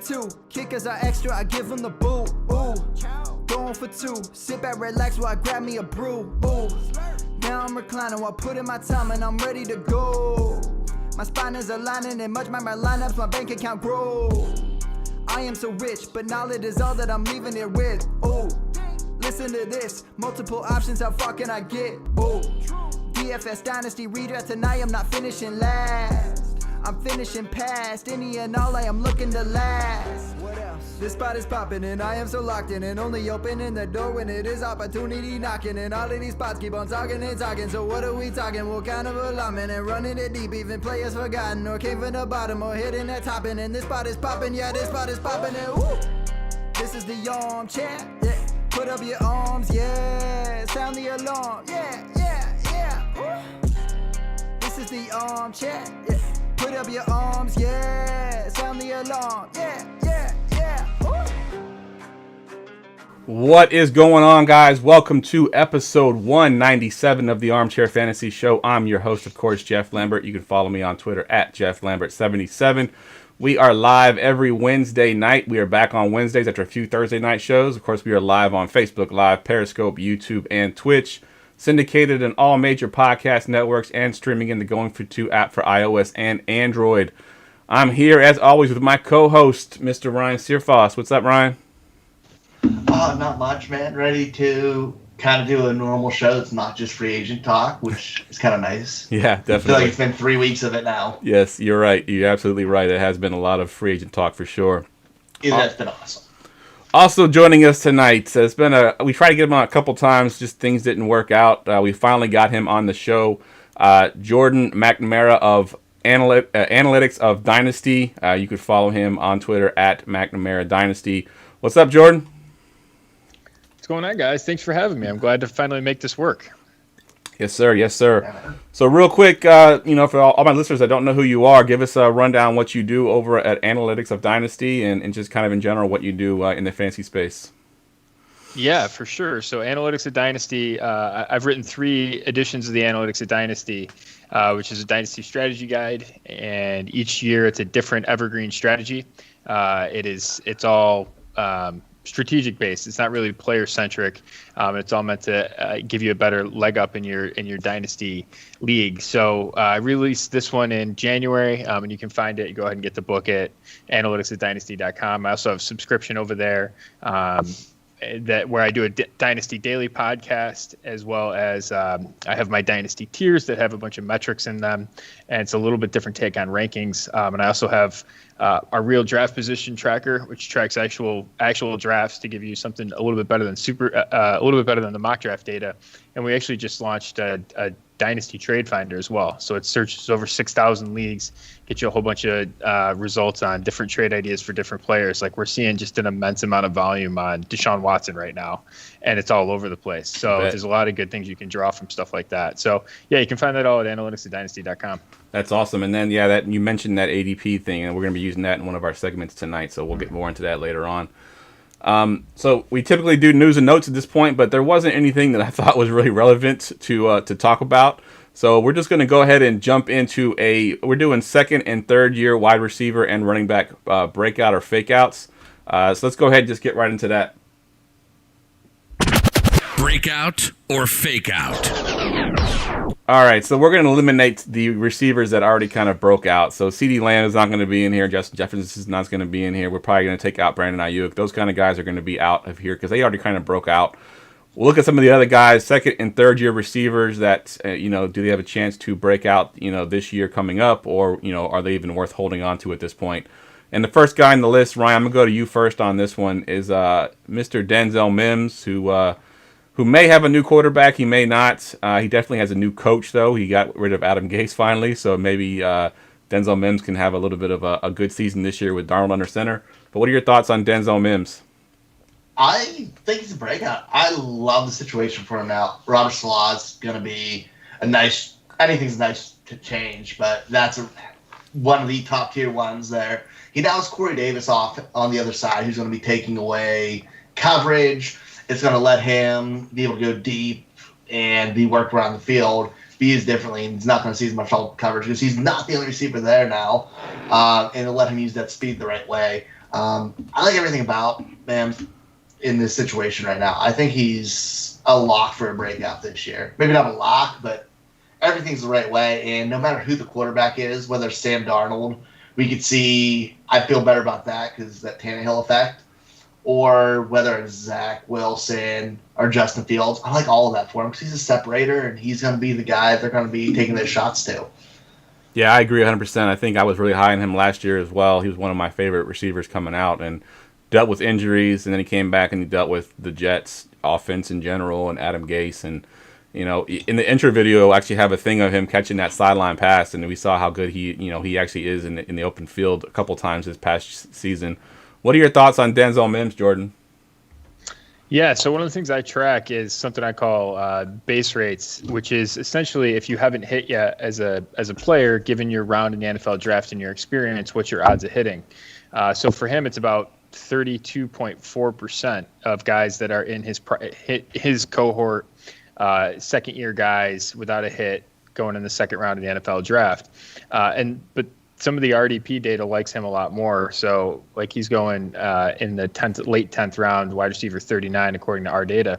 2. Kickers are extra, I give them the boot. Ooh, going for 2. Sit back, relax while I grab me a brew. Ooh, now I'm reclining while putting my time and I'm ready to go. My spine is aligning and much my lineups, my bank account grow. I am so rich, but knowledge is all that I'm leaving it with. Ooh, listen to this, multiple options, how far can I get? Ooh, DFS Dynasty redraft tonight, I'm not finishing last. I'm finishing past any and all, I am looking to last. What else? This spot is popping and I am so locked in and only opening the door when it is opportunity knocking. And all of these spots keep on talking and talking. So what are we talking? What kind of alignment? And running it deep, even players forgotten or came from the bottom or hitting that top. And this spot is popping, yeah, this spot is popping. And woo! This is the Armchair, yeah. Put up your arms, yeah. Sound the alarm, yeah, yeah, yeah. Woo! This is the Armchair, yeah. Put up your arms, yeah. Sound the alarm, yeah, yeah, yeah. Woo! What is going on, guys? Welcome to episode 197 of the Armchair Fantasy Show. I'm your host, of course, Jeff Lambert. You can follow me on Twitter at JeffLambert77. We are live every Wednesday night. We are back on Wednesdays after a few Thursday night shows. Of course, we are live on Facebook Live, Periscope, YouTube, and Twitch. Syndicated in all major podcast networks and streaming in the Going For Two app for iOS and Android. I'm here, as always, with my co-host, Mr. Ryan Searfoss. What's up, Ryan? Oh, not much, man. Ready to kind of do a normal show that's not just free agent talk, which is kind of nice. Yeah, definitely. I feel like it's been 3 weeks of it now. Yes, you're right. You're absolutely right. It has been a lot of free agent talk for sure. It has been awesome. Also joining us tonight, we tried to get him on a couple times, just things didn't work out. We finally got him on the show. Jordan McNamara of Analytics of Dynasty. You could follow him on Twitter at McNamara Dynasty. What's up, Jordan? What's going on, guys? Thanks for having me. I'm glad to finally make this work. Yes, sir. Yes, sir. So real quick, for all my listeners that don't know who you are, give us a rundown what you do over at Analytics of Dynasty and just kind of in general what you do in the fantasy space. Yeah, for sure. So Analytics of Dynasty, I've written 3 editions of the Analytics of Dynasty, which is a Dynasty strategy guide. And each year it's a different evergreen strategy. It's all strategic based. It's not really player centric. It's all meant to give you a better leg up in your dynasty league. So I released this one in January, and you can find it. You go ahead and get the book at analyticsatdynasty.com. I also have a subscription over there where I do a Dynasty Daily podcast, as well as I have my Dynasty tiers that have a bunch of metrics in them, and it's a little bit different take on rankings. And I also have our real draft position tracker, which tracks actual drafts to give you something a little bit better than the mock draft data. And we actually just launched a Dynasty Trade Finder as well. So it searches over 6,000 leagues, get you a whole bunch of results on different trade ideas for different players. Like we're seeing just an immense amount of volume on Deshaun Watson right now, and it's all over the place. So there's a lot of good things you can draw from stuff like that. So yeah, you can find that all at analyticsatdynasty.com. That's awesome. And then, that you mentioned that ADP thing, and we're going to be using that in one of our segments tonight. So we'll get more into that later on. So we typically do news and notes at this point, but there wasn't anything that I thought was really relevant to talk about. So we're just going to go ahead and jump into we're doing second and third year wide receiver and running back breakout or fakeouts. So let's go ahead and just get right into that. Breakout or fakeout? All right, so we're going to eliminate the receivers that already kind of broke out. So CeeDee Lamb is not going to be in here. Justin Jefferson is not going to be in here. We're probably going to take out Brandon Ayuk. Those kind of guys are going to be out of here because they already kind of broke out. We'll look at some of the other guys, second and third year receivers that, do they have a chance to break out, this year coming up, or, are they even worth holding on to at this point? And the first guy on the list, Ryan, I'm going to go to you first on this one, is Mr. Denzel Mims, who may have a new quarterback, he may not. He definitely has a new coach, though. He got rid of Adam Gase finally, so maybe Denzel Mims can have a little bit of a good season this year with Darnold under center. But what are your thoughts on Denzel Mims? I think he's a breakout. I love the situation for him now. Robert Saleh's going to be anything's nice to change, but that's one of the top tier ones there. He now has Corey Davis off on the other side, who's going to be taking away coverage. It's going to let him be able to go deep and be worked around the field, be used differently, and he's not going to see as much coverage because he's not the only receiver there now, and it'll let him use that speed the right way. I like everything about Mims in this situation right now. I think he's a lock for a breakout this year. Maybe not a lock, but everything's the right way. And no matter who the quarterback is, whether it's Sam Darnold, we could see, I feel better about that because that Tannehill effect, or whether it's Zach Wilson or Justin Fields. I like all of that for him because he's a separator and he's going to be the guy they're going to be taking their shots to. Yeah, I agree 100%. I think I was really high on him last year as well. He was one of my favorite receivers coming out and dealt with injuries, and then he came back and he dealt with the Jets offense in general and Adam Gase. And, you know, in the intro video, I actually have a thing of him catching that sideline pass, and we saw how good he actually is in the open field a couple times this past season. What are your thoughts on Denzel Mims, Jordan? Yeah, so one of the things I track is something I call base rates, which is essentially if you haven't hit yet as a player, given your round in the NFL draft and your experience, what's your odds of hitting? So for him, it's about 32.4% of guys that are in his cohort, second-year guys without a hit going in the second round of the NFL draft. But some of the RDP data likes him a lot more. So like he's going in the late 10th round, wide receiver 39, according to our data,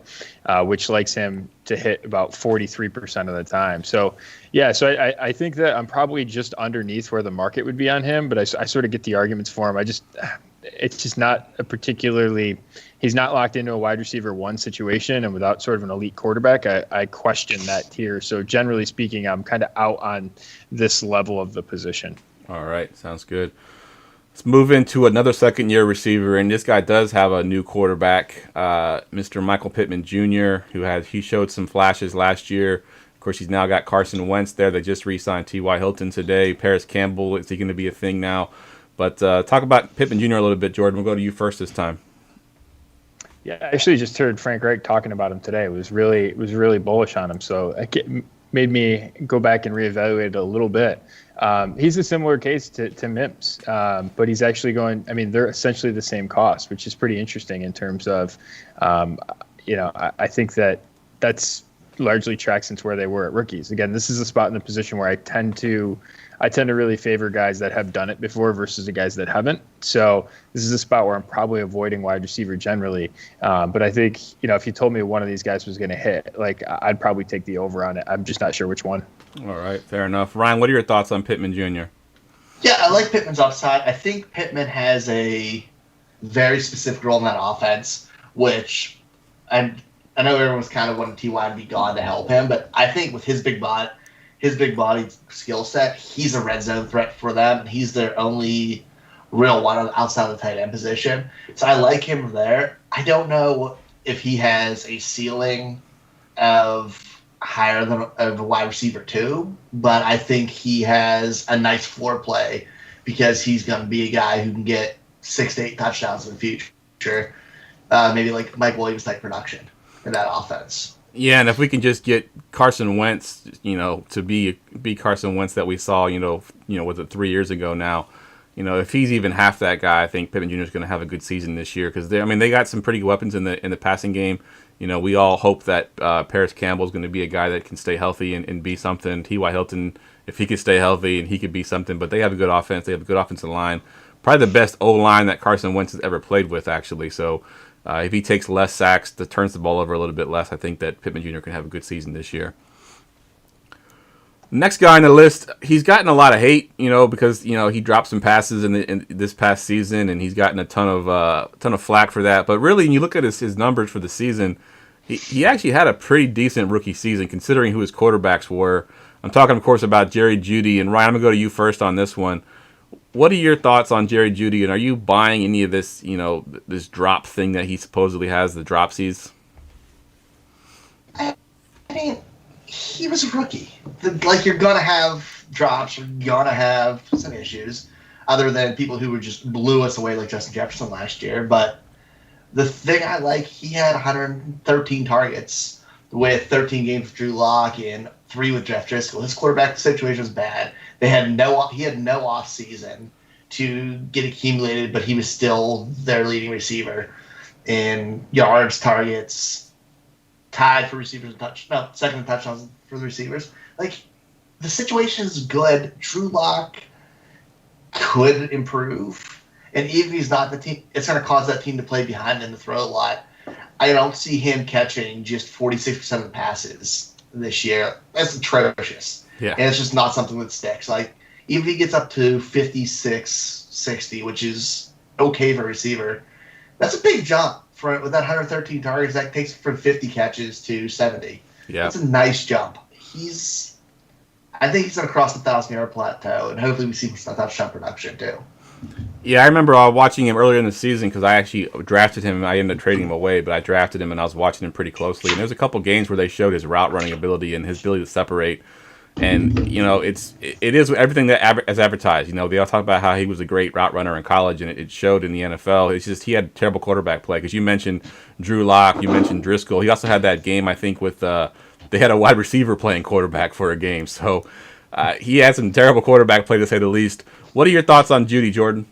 which likes him to hit about 43% of the time. So, yeah, so I think that I'm probably just underneath where the market would be on him, but I sort of get the arguments for him. It's just not he's not locked into a wide receiver one situation, and without sort of an elite quarterback, I question that tier. So generally speaking, I'm kind of out on this level of the position. All right, sounds good. Let's move into another second-year receiver, and this guy does have a new quarterback, Mr. Michael Pittman Jr., he showed some flashes last year. Of course, he's now got Carson Wentz there. They just re-signed T.Y. Hilton today. Paris Campbell, is he going to be a thing now? But talk about Pittman Jr. a little bit, Jordan. We'll go to you first this time. Yeah, I actually just heard Frank Reich talking about him today. It was really bullish on him, so it made me go back and reevaluate it a little bit. He's a similar case to Mims, but he's actually they're essentially the same cost, which is pretty interesting in terms of, I think that's largely tracked since where they were at rookies. Again, this is a spot in the position where I tend to really favor guys that have done it before versus the guys that haven't. So this is a spot where I'm probably avoiding wide receiver generally. But I think, if you told me one of these guys was going to hit, I'd probably take the over on it. I'm just not sure which one. All right, fair enough. Ryan, what are your thoughts on Pittman Jr.? Yeah, I like Pittman's upside. I think Pittman has a very specific role in that offense, which I know everyone's kind of wanting T.Y. to be gone to help him, but I think with his big body skill set, he's a red zone threat for them, and he's their only real one outside of the tight end position. So I like him there. I don't know if he has a ceiling of higher than a wide receiver 2, but I think he has a nice floor play because he's going to be a guy who can get 6 to 8 touchdowns in the future, maybe like Mike Williams type production in that offense. Yeah, and if we can just get Carson Wentz, to be Carson Wentz that we saw, was it 3 years ago now? If he's even half that guy, I think Pittman Jr. is going to have a good season this year because they got some pretty good weapons in the passing game. We all hope that Paris Campbell is going to be a guy that can stay healthy and be something. T.Y. Hilton, if he could stay healthy and he could be something, but they have a good offense. They have a good offensive line, probably the best O-line that Carson Wentz has ever played with, actually. So if he takes less sacks, turns the ball over a little bit less, I think that Pittman Jr. can have a good season this year. Next guy on the list, he's gotten a lot of hate, because he dropped some passes in this past season, and he's gotten a ton of flack for that. But really, when you look at his numbers for the season, he actually had a pretty decent rookie season considering who his quarterbacks were. I'm talking, of course, about Jerry Jeudy, and Ryan, I'm gonna go to you first on this one. What are your thoughts on Jerry Jeudy, and are you buying any of this, this drop thing that he supposedly has, the dropsies? I mean, he was a rookie. You're going to have drops. You're going to have some issues, other than people who just blew us away like Justin Jefferson last year. But the thing I like, he had 113 targets with 13 games with Drew Lock and 3 with Jeff Driscoll. His quarterback situation was bad. He had no off season to get accumulated, but he was still their leading receiver in yards, targets, tied for receivers and second in touchdowns for the receivers. The situation is good. Drew Lock could improve, And even if he's not the team, it's going to cause that team to play behind him to throw a lot. I don't see him catching just 46% of the passes this year. That's atrocious. Yeah. And it's just not something that sticks. Like, even if he gets up to 56, 60, which is okay for a receiver, that's a big jump with that 113 targets. That takes from 50 catches to 70. Yeah. That's a nice jump. I think he's going to cross the 1,000-yard plateau, and hopefully we see some touchdown production too. Yeah, I remember watching him earlier in the season because I actually drafted him. I ended up trading him away, but I drafted him and I was watching him pretty closely. And there's a couple games where they showed his route running ability and his ability to separate. And it is everything that as advertised. They all talk about how he was a great route runner in college, and it showed in the NFL. It's just he had terrible quarterback play because you mentioned Drew Lock, you mentioned Driscoll. He also had that game I think with they had a wide receiver playing quarterback for a game. So he had some terrible quarterback play to say the least. What are your thoughts on Jeudy, Jordan?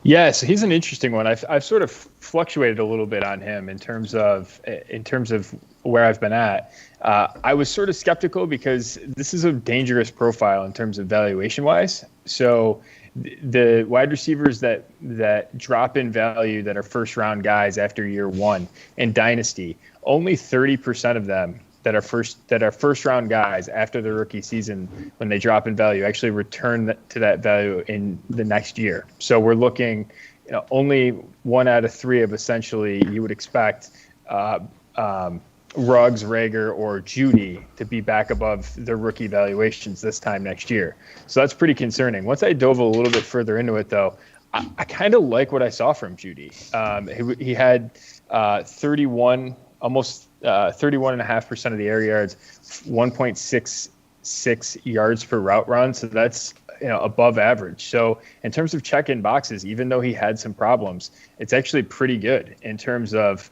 Yeah, so he's an interesting one. I've sort of fluctuated a little bit on him in terms of where I've been at. I was sort of skeptical because this is a dangerous profile in terms of valuation wise. So the wide receivers that drop in value that are first round guys after year one in Dynasty, only 30% of them that are first round guys after their rookie season, when they drop in value, actually return to that value in the next year. So we're looking, only 1 out of 3 of essentially you would expect Ruggs, Rager, or Jeudy to be back above their rookie valuations this time next year. So that's pretty concerning. Once I dove a little bit further into it, though, I kind of like what I saw from Jeudy. He had 31.5% of the air yards, 1.66 yards per route run. So that's above average. So in terms of check-in boxes, even though he had some problems, it's actually pretty good in terms of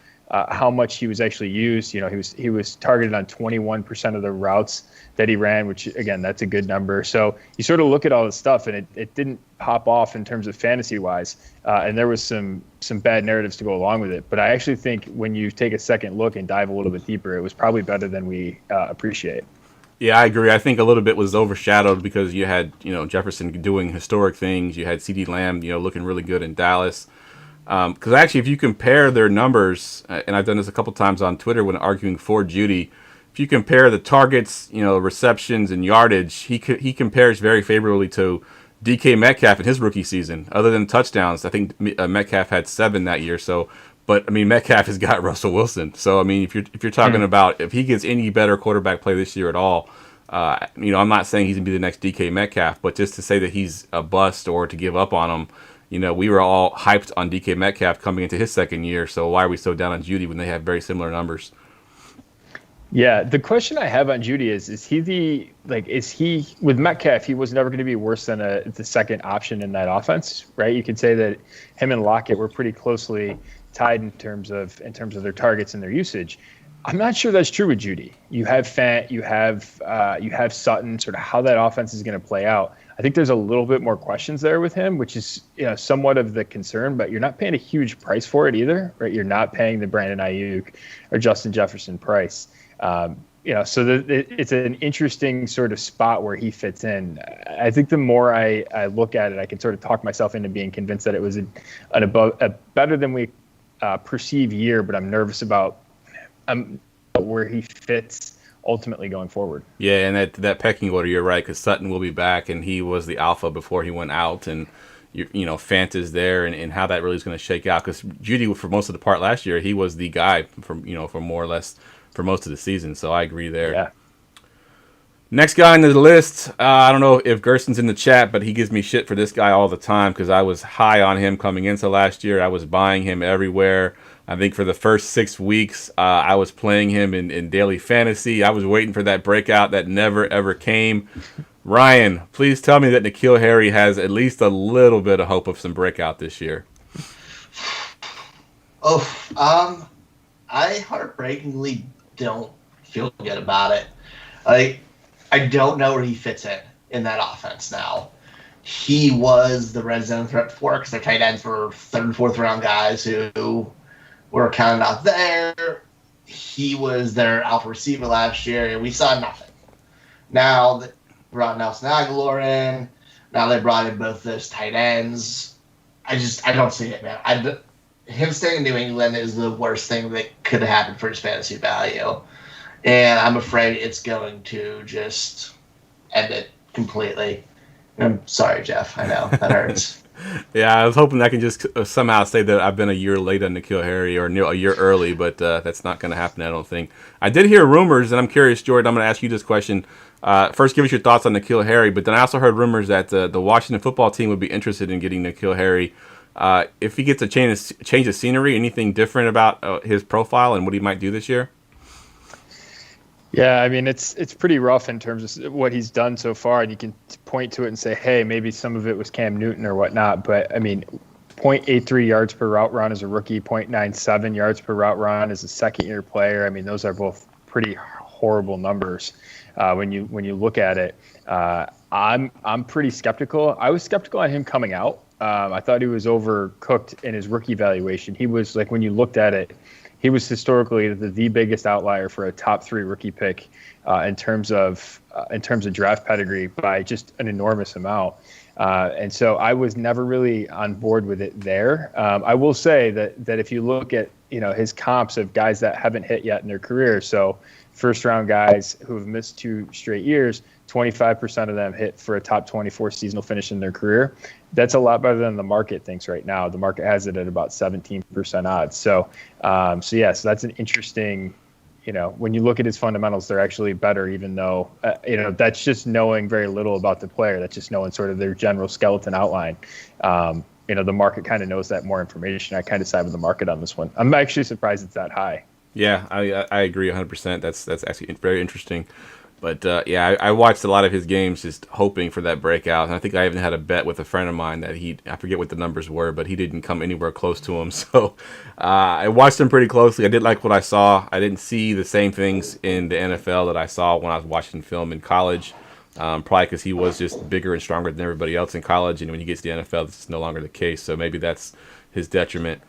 how much he was actually used. He was targeted on 21% of the routes that he ran, which again, that's a good number. So you sort of look at all this stuff and it didn't pop off in terms of fantasy wise. And there was some bad narratives to go along with it. But I actually think when you take a second look and dive a little bit deeper, it was probably better than we appreciate. Yeah, I agree. I think a little bit was overshadowed because you had, Jefferson doing historic things. You had CeeDee Lamb, looking really good in Dallas. Because actually, if you compare their numbers, and I've done this a couple times on Twitter when arguing for Jeudy, if you compare the targets, receptions and yardage, he compares very favorably to DK Metcalf in his rookie season. Other than touchdowns, I think Metcalf had 7 that year. So, but I mean, Metcalf has got Russell Wilson. So I mean, if you're talking about if he gets any better quarterback play this year at all, I'm not saying he's gonna be the next DK Metcalf, but just to say that he's a bust or to give up on him. We were all hyped on DK Metcalf coming into his second year, so why are we so down on Jeudy when they have very similar numbers? Yeah, the question I have on Jeudy is he with Metcalf, he was never going to be worse than the second option in that offense, right? You could say that him and Lockett were pretty closely tied in terms of their targets and their usage. I'm not sure that's true with Jeudy. You have Fant, you have Sutton, sort of how that offense is going to play out. I think there's a little bit more questions there with him, which is somewhat of the concern, but you're not paying a huge price for it either, right? You're not paying the Brandon Ayuk or Justin Jefferson price. So it's an interesting sort of spot where he fits in. I think the more I look at it, I can sort of talk myself into being convinced that it was a better than we perceive year, but I'm nervous about where he fits ultimately going forward. Yeah, and that pecking order, you're right, because Sutton will be back, and he was the alpha before he went out, and Fant is there, and how that really is going to shake out. Because Jeudy, for most of the part last year, he was the guy for more or less for most of the season. So I agree there. Yeah. Next guy on the list, I don't know if Gerson's in the chat, but he gives me shit for this guy all the time because I was high on him coming into last year. I was buying him everywhere. I think for the first 6 weeks, I was playing him in daily fantasy. I was waiting for that breakout that never, ever came. Ryan, please tell me that Nikhil Harry has at least a little bit of hope of some breakout this year. I heartbreakingly don't feel good about it. I don't know where he fits in that offense now. He was the red zone threat before because their tight ends were 3rd and 4th round guys who were kind of not there. He was their alpha receiver last year, and we saw nothing. Now they brought Nelson Aguilar in. Now they brought in both those tight ends. I don't see it, man. Him staying in New England is the worst thing that could have happened for his fantasy value. And I'm afraid it's going to just end it completely. I'm sorry, Jeff. I know that hurts. Yeah, I was hoping I can just somehow say that I've been a year late on Nikhil Harry or a year early, but that's not going to happen, I don't think. I did hear rumors, and I'm curious, Jordan, I'm going to ask you this question. First, give us your thoughts on Nikhil Harry, but then I also heard rumors that the Washington football team would be interested in getting Nikhil Harry. If he gets a change of scenery, anything different about his profile and what he might do this year? Yeah, I mean, it's pretty rough in terms of what he's done so far, and you can point to it and say, hey, maybe some of it was Cam Newton or whatnot. But, I mean, 0.83 yards per route run as a rookie, 0.97 yards per route run as a second-year player. I mean, those are both pretty horrible numbers when you look at it. I'm pretty skeptical. I was skeptical on him coming out. I thought he was overcooked in his rookie valuation. He was, like, when you looked at it, he was historically the biggest outlier for a top 3 rookie pick in terms of draft pedigree by just an enormous amount. And so I was never really on board with it there. I will say that if you look at his comps of guys that haven't hit yet in their career, so first round guys who have missed 2 straight years, 25% of them hit for a top 24 seasonal finish in their career. That's a lot better than the market thinks right now. The market has it at about 17% odds. So that's an interesting, when you look at his fundamentals, they're actually better, even though, that's just knowing very little about the player. That's just knowing sort of their general skeleton outline. The market kind of knows that more information. I kind of side with the market on this one. I'm actually surprised it's that high. Yeah, I agree 100%. That's actually very interesting. But, I watched a lot of his games just hoping for that breakout. And I think I even had a bet with a friend of mine that I forget what the numbers were, but he didn't come anywhere close to him. So I watched him pretty closely. I did like what I saw. I didn't see the same things in the NFL that I saw when I was watching film in college, probably because he was just bigger and stronger than everybody else in college. And when he gets to the NFL, this is no longer the case. So maybe that's his detriment.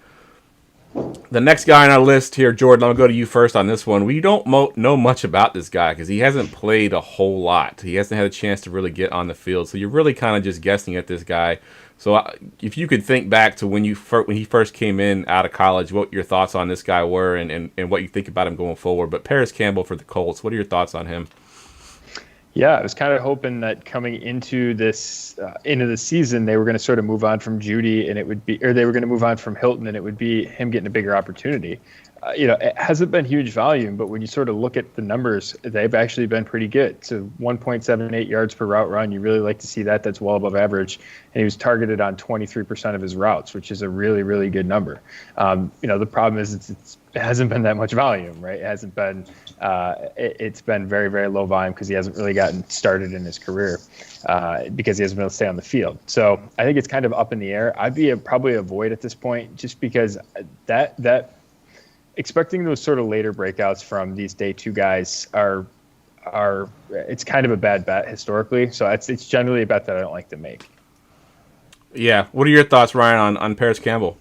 The next guy on our list here, Jordan, I'll go to you first on this one. We don't know much about this guy because he hasn't played a whole lot. He hasn't had a chance to really get on the field. So you're really kind of just guessing at this guy. So if you could think back to when he first came in out of college, what your thoughts on this guy were and what you think about him going forward. But Paris Campbell for the Colts, what are your thoughts on him? Yeah, I was kind of hoping that coming into the season, they were going to sort of move on from Judy, and they were going to move on from Hilton, and it would be him getting a bigger opportunity. It hasn't been huge volume, but when you sort of look at the numbers, they've actually been pretty good. So 1.78 yards per route run, you really like to see that. That's well above average. And he was targeted on 23% of his routes, which is a really, really good number. The problem is it hasn't been that much volume, right? It hasn't been. It's been very, very low volume because he hasn't really gotten started in his career because he hasn't been able to stay on the field. So I think it's kind of up in the air. I'd be probably a void at this point just because that expecting those sort of later breakouts from these day 2 guys are it's kind of a bad bet historically. So it's generally a bet that I don't like to make. Yeah. What are your thoughts, Ryan, on Paris Campbell?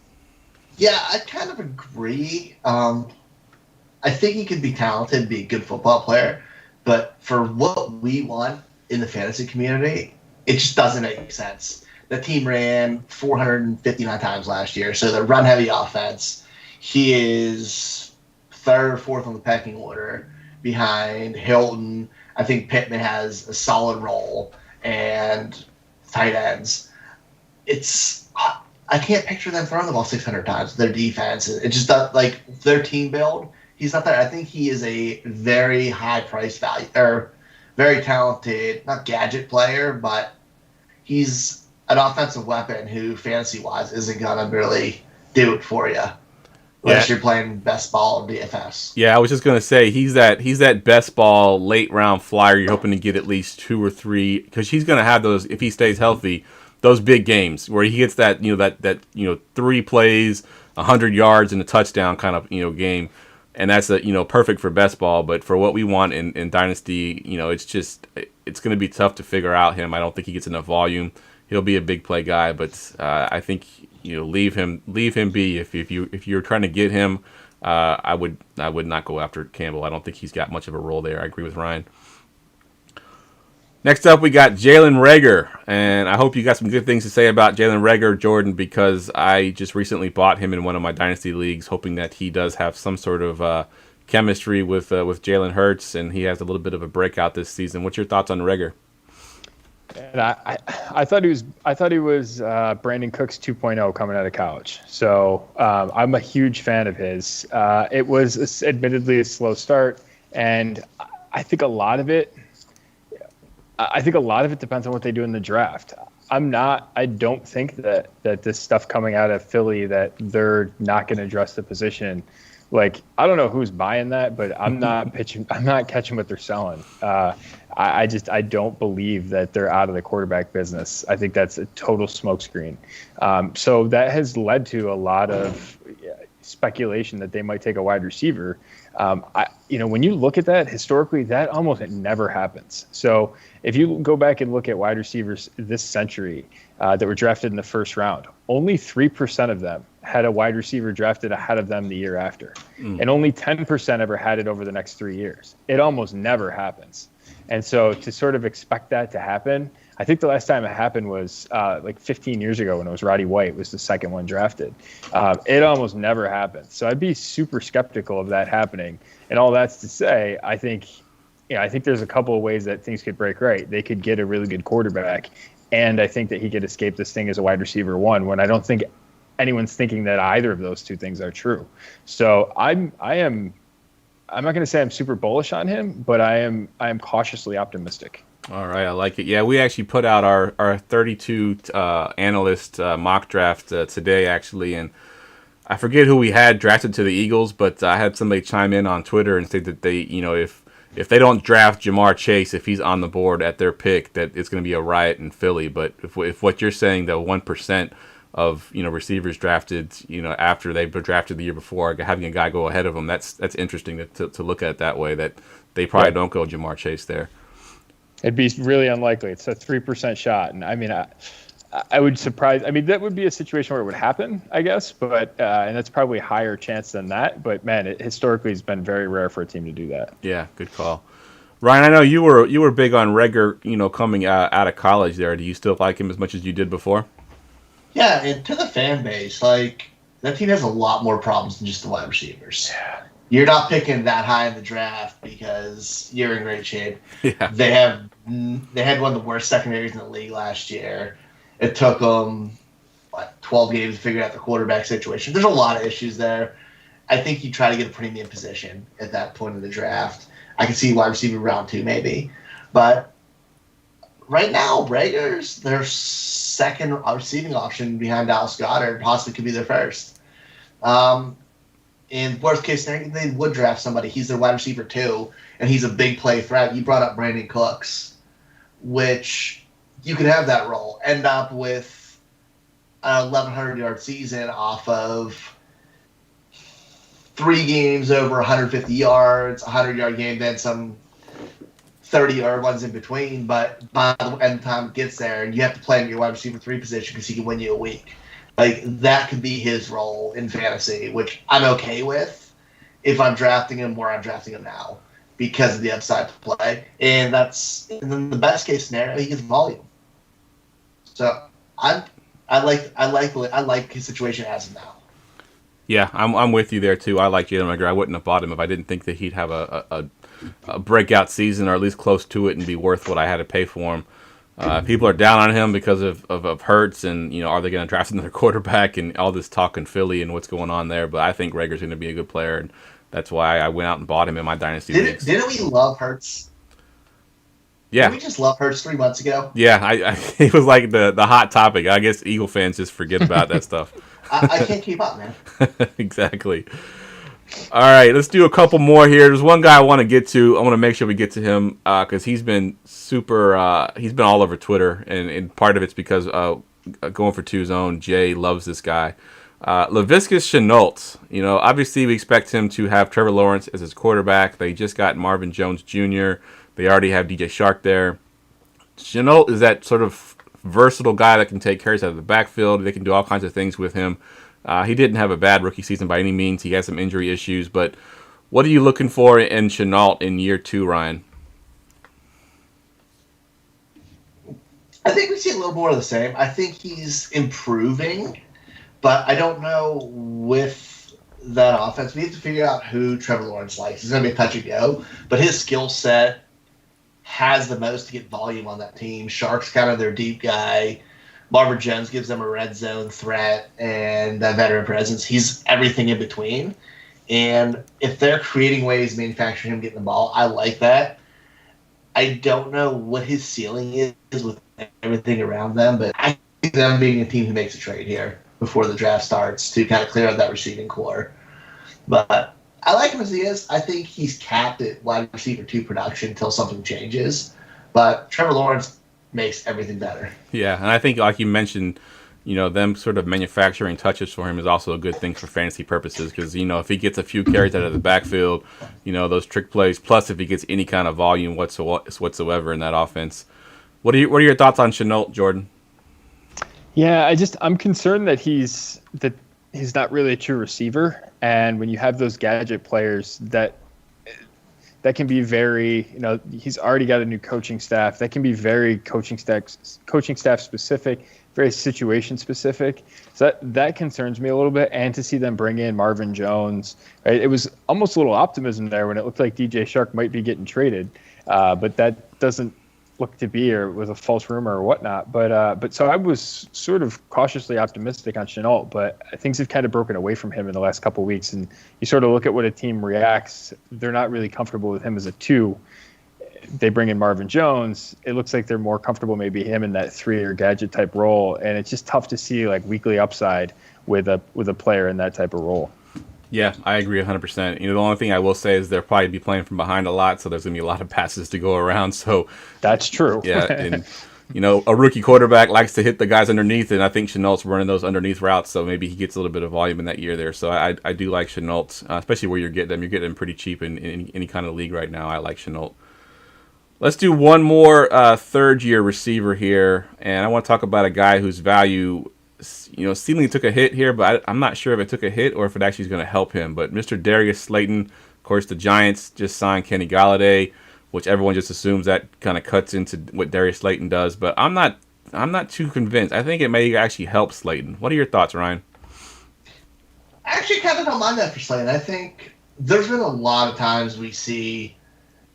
Yeah, I kind of agree. I think he could be talented, be a good football player, but for what we want in the fantasy community, it just doesn't make sense. The team ran 459 times last year, so the run-heavy offense. He is 3rd or 4th on the pecking order behind Hilton. I think Pittman has a solid role and tight ends. I can't picture them throwing the ball 600 times. Their defense, it just does, like their team build. He's not there. I think he is a very high price value or very talented, not gadget player, but he's an offensive weapon who fantasy wise isn't gonna really do it for you. Unless you're playing best ball in DFS. Yeah, I was just gonna say he's that best ball late round flyer. You're hoping to get at least 2 or 3 because he's gonna have those if he stays healthy. Those big games where he gets that 3 plays, 100 yards and a touchdown kind of game, and that's perfect for best ball. But for what we want in Dynasty, it's gonna be tough to figure out him. I don't think he gets enough volume. He'll be a big play guy, but I think leave him be. If you're trying to get him, I would not go after Campbell. I don't think he's got much of a role there. I agree with Ryan. Next up, we got Jalen Rager, and I hope you got some good things to say about Jalen Rager, Jordan, because I just recently bought him in one of my Dynasty leagues, hoping that he does have some sort of chemistry with Jalen Hurts, and he has a little bit of a breakout this season. What's your thoughts on Rager? And I thought he was Brandon Cooks 2.0 coming out of college. So I'm a huge fan of his. It was admittedly a slow start, and I think a lot of it depends on what they do in the draft. I don't think that this stuff coming out of Philly, that they're not going to address the position. Like, I don't know who's buying that, but I'm not catching what they're selling. I don't believe that they're out of the quarterback business. I think that's a total smokescreen. So that has led to a lot of speculation that they might take a wide receiver. When you look at that historically, that almost never happens. So if you go back and look at wide receivers this century that were drafted in the first round, only 3% of them had a wide receiver drafted ahead of them the year after. And only 10% ever had it over the next 3 years. It almost never happens. And so to sort of expect that to happen, I think the last time it happened was like 15 years ago when it was Roddy White was the second one drafted. It almost never happens. So I'd be super skeptical of that happening. And all that's to say, I think there's a couple of ways that things could break right. They could get a really good quarterback, and I think that he could escape this thing as a wide receiver one, when I don't think anyone's thinking that either of those two things are true. So I'm not going to say I'm super bullish on him, but I am cautiously optimistic. All right, I like it. Yeah, we actually put out our 32 analyst mock draft today, actually, and I forget who we had drafted to the Eagles, but I had somebody chime in on Twitter and say that they, if they don't draft Jamar Chase, if he's on the board at their pick, that it's going to be a riot in Philly. But if what you're saying, the 1% of receivers drafted after they've been drafted the year before, having a guy go ahead of them, that's interesting to look at it that way, that they probably don't go Jamar Chase there. It'd be really unlikely. It's a 3% shot, and I would surprise. That would be a situation where it would happen, I guess, but and that's probably a higher chance than that. But man, it historically has been very rare for a team to do that. Yeah, good call, Ryan. I know you were big on Rager, coming out of college. There, do you still like him as much as you did before? Yeah, and to the fan base, like, that team has a lot more problems than just the wide receivers. Yeah. You're not picking that high in the draft because you're in great shape. Yeah. They had one of the worst secondaries in the league last year. It took them 12 games to figure out the quarterback situation. There's a lot of issues there. I think you try to get a premium position at that point in the draft. I can see wide receiver round 2 maybe, but right now Rager's their second receiving option behind Dallas Goedert, possibly could be their first. In worst case scenario, they would draft somebody. He's their wide receiver 2, and he's a big play threat. You brought up Brandon Cooks, which you could have that role. End up with an 1,100-yard season off of 3 games over 150 yards, 100-yard game, then some 30-yard ones in between. But by the end of the time it gets there, and you have to play in your wide receiver 3 position because he can win you a week. Like, that could be his role in fantasy, which I'm okay with if I'm drafting him where I'm drafting him now because of the upside to play. And then the best case scenario, he gets volume. So I like his situation as of now. Yeah, I'm with you there too. I like Jalen Rager. I wouldn't have bought him if I didn't think that he'd have a breakout season, or at least close to it, and be worth what I had to pay for him. People are down on him because of Hurts, and are they going to draft another quarterback, and all this talk in Philly and what's going on there. But I think Rager's going to be a good player, and that's why I went out and bought him in my Dynasty leagues. Didn't we love Hurts? Yeah. Didn't we just love Hurts 3 months ago? Yeah, it was like the hot topic. I guess Eagle fans just forget about that stuff. I can't keep up, man. Exactly. All right, let's do a couple more here. There's one guy I want to get to. I want to make sure we get to him because he's been super. He's been all over Twitter, and part of it's because going for two's own Jay loves this guy, Laviska Shenault. Obviously we expect him to have Trevor Lawrence as his quarterback. They just got Marvin Jones Jr. They already have DJ Shark there. Shenault is that sort of versatile guy that can take carries out of the backfield. They can do all kinds of things with him. He didn't have a bad rookie season by any means. He has some injury issues, but what are you looking for in Shenault in year 2, Ryan? I think we see a little more of the same. I think he's improving, but I don't know with that offense. We have to figure out who Trevor Lawrence likes. He's going to be a touch and go, but his skill set has the most to get volume on that team. Shark's kind of their deep guy. Marvin Jones gives them a red zone threat and that veteran presence. He's everything in between. And if they're creating ways to manufacture him getting the ball, I like that. I don't know what his ceiling is with everything around them, but I think them being a team who makes a trade here before the draft starts to kind of clear out that receiving core. But I like him as he is. I think he's capped at wide receiver 2 production until something changes. But Trevor Lawrence makes everything better. Yeah, and I think, like you mentioned, them sort of manufacturing touches for him is also a good thing for fantasy purposes because, if he gets a few carries out of the backfield, those trick plays, plus if he gets any kind of volume whatsoever in that offense. What are your thoughts on Shenault, Jordan? Yeah, I'm concerned that he's not really a true receiver, and when you have those gadget players that can be very, he's already got a new coaching staff that can be very coaching staff specific, very situation specific. So that concerns me a little bit. And to see them bring in Marvin Jones, right? It was almost a little optimism there when it looked like DJ Shark might be getting traded, but that doesn't look to be, or was a false rumor or whatnot. But so I was sort of cautiously optimistic on Shenault, but things have kind of broken away from him in the last couple of weeks. And you sort of look at what a team reacts. They're not really comfortable with him as a 2. They bring in Marvin Jones. It looks like they're more comfortable maybe him in that 3 or gadget type role. And it's just tough to see like weekly upside with a player in that type of role. Yeah, I agree 100%. The only thing I will say is they'll probably be playing from behind a lot, so there's going to be a lot of passes to go around. So that's true. Yeah, and a rookie quarterback likes to hit the guys underneath, and I think Chenault's running those underneath routes, so maybe he gets a little bit of volume in that year there. So I do like Chenault, especially where you're getting them. You're getting them pretty cheap in any kind of league right now. I like Shenault. Let's do one more third-year receiver here, and I want to talk about a guy whose value seemingly took a hit here, but I'm not sure if it took a hit or if it actually is going to help him. But Mr. Darius Slayton, of course, the Giants just signed Kenny Galladay, which everyone just assumes that kind of cuts into what Darius Slayton does. But I'm not too convinced. I think it may actually help Slayton. What are your thoughts, Ryan? I actually kind of don't mind that for Slayton. I think there's been a lot of times we see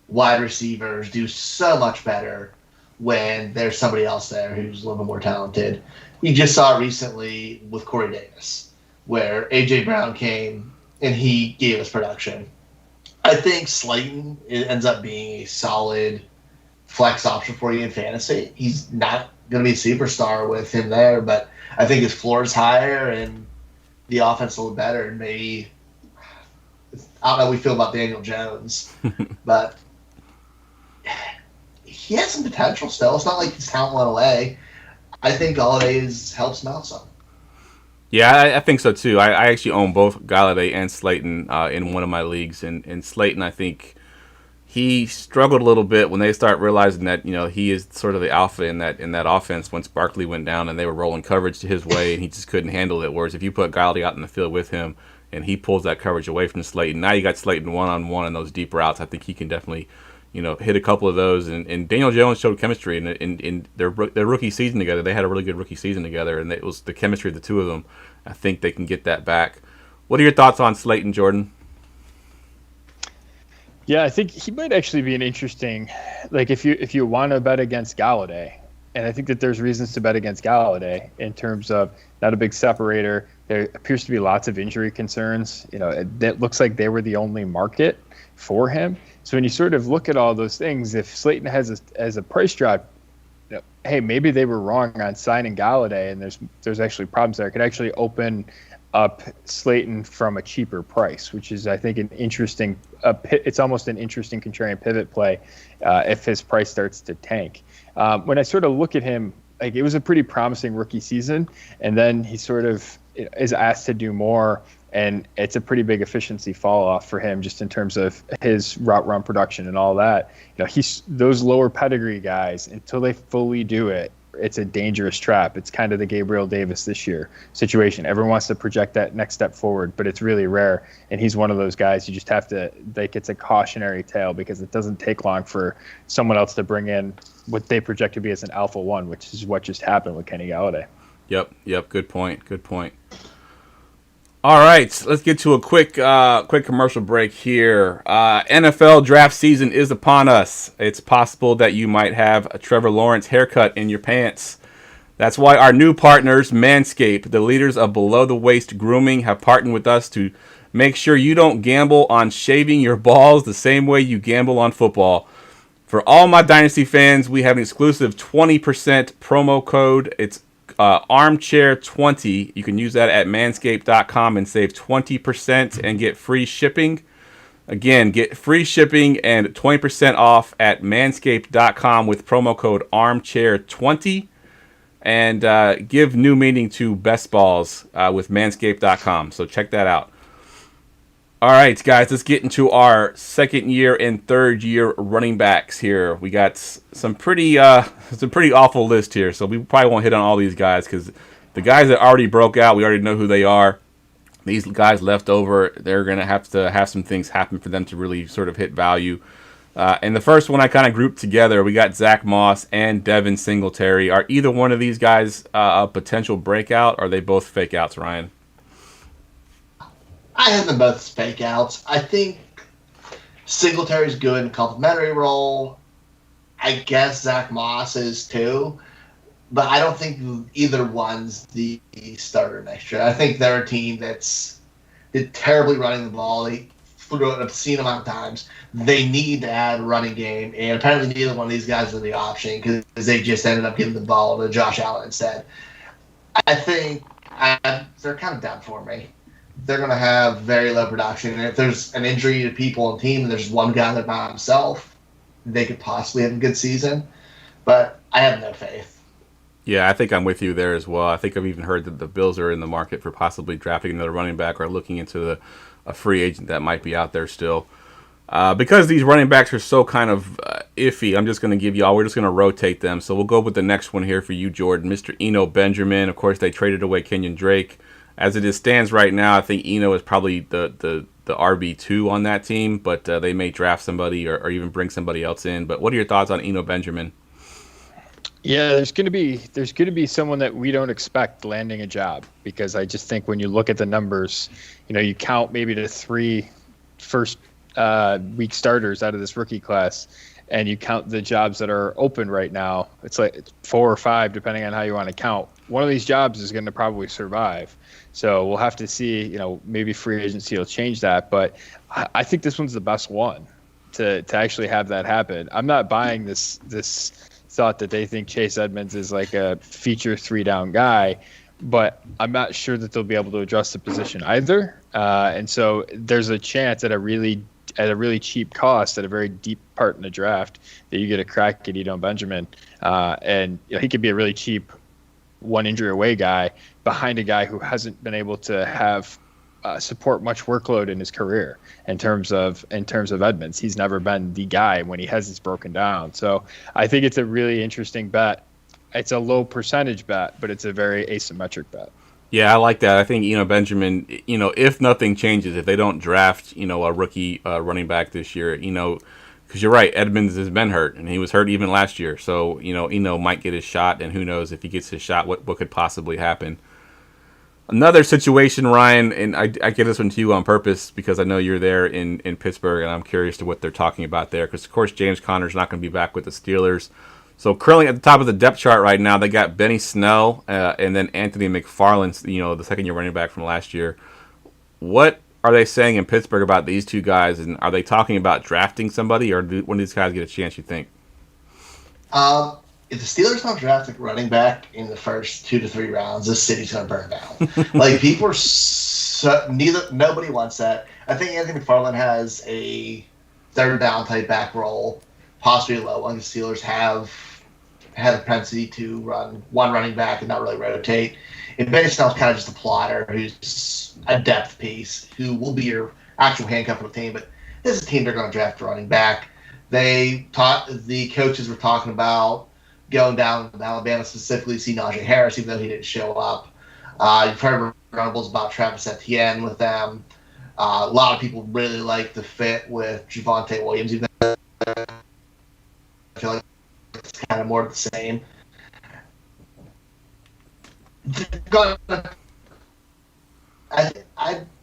wide receivers do so much better when there's somebody else there who's a little bit more talented. We just saw it recently with Corey Davis, where A.J. Brown came and he gave us production. I think Slayton ends up being a solid flex option for you in fantasy. He's not going to be a superstar with him there, but I think his floor is higher and the offense a little better. And maybe, I don't know how we feel about Daniel Jones, but he has some potential still. It's not like his talent went away. I think Galladay helps him out some. Yeah, I think so too. I actually own both Galladay and Slayton in one of my leagues, and Slayton, I think he struggled a little bit when they start realizing that he is sort of the alpha in that offense. Once Barkley went down and they were rolling coverage his way, and he just couldn't handle it. Whereas if you put Galladay out in the field with him and he pulls that coverage away from Slayton, now you got Slayton one-on-one in those deep routes. I think he can definitely hit a couple of those. And Daniel Jones showed chemistry in their rookie season together. They had a really good rookie season together, and it was the chemistry of the two of them. I think they can get that back. What are your thoughts on Slayton, Jordan? Yeah, I think he might actually be an interesting, like if you want to bet against Galladay, and I think that there's reasons to bet against Galladay in terms of not a big separator. There appears to be lots of injury concerns. It looks like they were the only market for him. So when you sort of look at all those things, if Slayton has a price drop, hey, maybe they were wrong on signing Galladay, and there's actually problems there. It could actually open up Slayton from a cheaper price, which is, I think, an interesting. It's almost an interesting contrarian pivot play if his price starts to tank. When I sort of look at him, like it was a pretty promising rookie season, and then he sort of is asked to do more. And it's a pretty big efficiency fall off for him just in terms of his route run production and all that. He's those lower pedigree guys until they fully do it. it's a dangerous trap. It's kind of the Gabriel Davis this year situation. Everyone wants to project that next step forward, but it's really rare. And he's one of those guys you just have to, like, it's a cautionary tale because it doesn't take long for someone else to bring in what they project to be as an alpha one, which is what just happened with Kenny Galladay. Yep. Good point. All right, let's get to a quick commercial break here. NFL draft season is upon us. It's possible that you might have a Trevor Lawrence haircut in your pants. That's why our new partners, Manscaped, the leaders of below-the-waist grooming, have partnered with us to make sure you don't gamble on shaving your balls the same way you gamble on football. For all my Dynasty fans, we have an exclusive 20% promo code. It's Armchair 20. You can use that at manscaped.com and save 20% and get free shipping. Again, get free shipping and 20% off at manscaped.com with promo code Armchair 20. And give new meaning to best balls with manscaped.com. So check that out. All right, guys, let's get into our second year and third year running backs here. We got some pretty awful list here, so we probably won't hit on all these guys because the guys that already broke out, we already know who they are. These guys left over, they're going to have some things happen for them to really sort of hit value. And the first one I kind of grouped together, we got Zach Moss and Devin Singletary. Are either one of these guys a potential breakout, or are they both fake outs, Ryan? I have them both as fake outs. I think Singletary's good in complimentary role. I guess Zach Moss is too. But I don't think either one's the starter next year. I think they're a team that's terribly running the ball. They threw it an obscene amount of times. They need to add a running game, and apparently neither one of these guys are the option because they just ended up giving the ball to Josh Allen instead. I think they're kind of done for me. They're going to have very low production. And if there's an injury to people on the team and there's one guy that's by himself, they could possibly have a good season. But I have no faith. Yeah, I think I'm with you there as well. I think I've even heard that the Bills are in the market for possibly drafting another running back or looking into a free agent that might be out there still. Because these running backs are so kind of iffy, we're just going to rotate them. So we'll go with the next one here for you, Jordan. Mr. Eno Benjamin. Of course, they traded away Kenyon Drake. As it stands right now, I think Eno is probably the RB2 on that team, but they may draft somebody or even bring somebody else in. But what are your thoughts on Eno Benjamin? Yeah, there's going to be someone that we don't expect landing a job because I just think when you look at the numbers, you count maybe the 3 first week starters out of this rookie class, and you count the jobs that are open right now. It's like 4 or 5, depending on how you want to count. One of these jobs is going to probably survive. So we'll have to see, maybe free agency will change that. But I think this one's the best one to actually have that happen. I'm not buying this thought that they think Chase Edmonds is like a feature 3-down guy, but I'm not sure that they'll be able to address the position either. And so there's a chance at a really cheap cost at a very deep part in the draft that you get a crack at Eno Benjamin. And he could be a really cheap one injury away guy behind a guy who hasn't been able to have support much workload in his career in terms of Edmonds. He's never been the guy when he has this broken down. So I think it's a really interesting bet. It's a low percentage bet, but it's a very asymmetric bet. Yeah, I like that. I think Eno Benjamin, if nothing changes, if they don't draft, a rookie running back this year, because you're right, Edmonds has been hurt, and he was hurt even last year. So, Eno might get his shot, and who knows if he gets his shot, what could possibly happen. Another situation, Ryan, and I give this one to you on purpose because I know you're there in Pittsburgh, and I'm curious to what they're talking about there. Because, of course, James Conner's not going to be back with the Steelers. So currently at the top of the depth chart right now, they got Benny Snell and then Anthony McFarland, the second-year running back from last year. What are they saying in Pittsburgh about these two guys, and are they talking about drafting somebody, or do one of these guys get a chance, you think? If the Steelers don't draft a running back in the first 2 to 3 rounds, this city's going to burn down. People are nobody wants that. I think Anthony McFarland has a third down type back role, possibly a low one. The Steelers have had a propensity to run one running back and not really rotate. And Benny Snell's kind of just a plotter who's a depth piece who will be your actual handcuff of the team. But this is a team they're going to draft a running back. The coaches were talking about going down to Alabama specifically, see Najee Harris, even though he didn't show up. You've heard rumbles about Travis Etienne with them. A lot of people really like the fit with Javonte Williams, even though I feel like it's kind of more of the same.